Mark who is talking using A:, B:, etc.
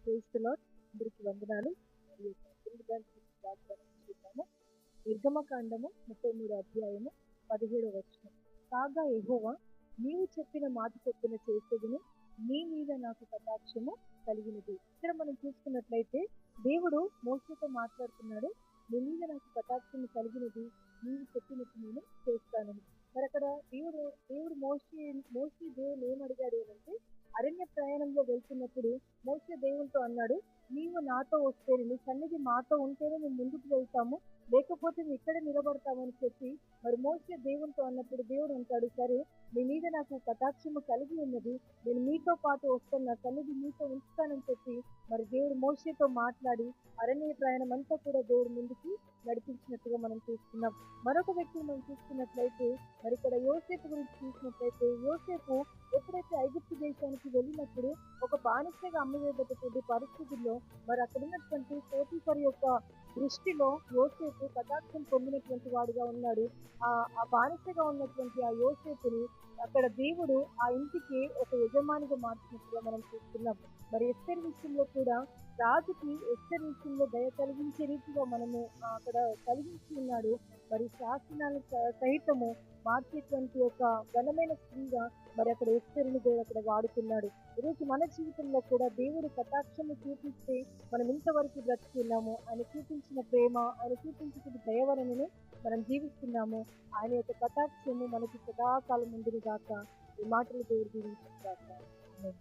A: Praise the lord. అందరికీ వందనాలు. మరి ముందుగా వాగ్దానం చూద్దాము. నిర్గమకాండము 33 అధ్యాయము 17వ వచనం. కాగా యెహోవా నీవు చెప్పిన మాట చొప్పున చేసేదిని, నీ మీద నాకు కటాక్షము కలిగినది. ఇక్కడ మనం చూసుకున్నట్లయితే దేవుడు మోషేతో మాట్లాడుతున్నాడు. నీ మీద నాకు కటాక్షము కలిగినది, నీవు చెప్పినట్టు నేను చేస్తానని. మరి అక్కడ దేవుడు మోషే దేవుడు ఏమడిగాడు అంటే, అరణ్య ప్రయాణంలో వెళ్తున్నప్పుడు మోషే దేవునితో అన్నాడు, నీవు నాతో వస్తేనే, నీ సన్నిధి మాతో ఉంటేనే మేము ముందుకు వెళ్తాము, లేకపోతే మేము ఇక్కడే నిలబడతామని చెప్పి మరి మోషే దేవునితో అన్నప్పుడు దేవుడు అంటాడు, సరే మీ మీద నాకు కటాక్షము కలిగి ఉన్నది, నేను మీతో పాటు వస్తాను, నా సన్నిధి మీతో ఉంచుతానని చెప్పి మరి దేవుడు మోషేతో మాట్లాడి అరణ్య ప్రయాణం అంతా కూడా దేవుడు ముందుకు నడిపించినట్టుగా మనం చూస్తున్నాం. మరొక వ్యక్తిని మనం చూసుకున్నట్లయితే మరి ఇక్కడ యోసేపు గురించి చూసినట్లయితే, యోసేపు ఎప్పుడైతే ఐగుప్తు దేశానికి వెళ్ళినప్పుడు ఒక బానిసగా అమ్మివేయబడ్డటువంటి పరిస్థితుల్లో మరి అక్కడ ఉన్నటువంటి పోతీఫర్ యొక్క దృష్టిలో యోసేపు కటాక్షం పొందినటువంటి వాడుగా ఉన్నాడు. ఆ బానిసగా ఉన్నటువంటి ఆ యోసేపుని అక్కడ దేవుడు ఆ ఇంటికి ఒక యజమానిగా మార్చినట్టుగా మనం చూస్తున్నాం. మరి ఎస్తేరు విషయంలో కూడా రాజుకి ఎస్తేరు విషయంలో దయ కలిగించే రీతిగా మనము అక్కడ కలిగించి ఉన్నాడు. మరి శాసనాలు సహితము మార్చేటువంటి ఒక ఘనమైన స్త్రీగా మరి అక్కడ ఎస్తేరుని దేవుడు అక్కడ వాడుతున్నాడు. ఈరోజు మన జీవితంలో కూడా దేవుడు కటాక్షము చూపిస్తే మనం ఇంతవరకు బ్రతుకున్నాము. ఆయన చూపించిన ప్రేమ, ఆయన చూపించిన దయవలననే మనం జీవిస్తున్నాము. ఆయన యొక్క కటాక్షము మనకి సదాకాలం ముందుని గాక. ఈ మాటలు దేవుడు దీవించుగాక. ఆమేన్.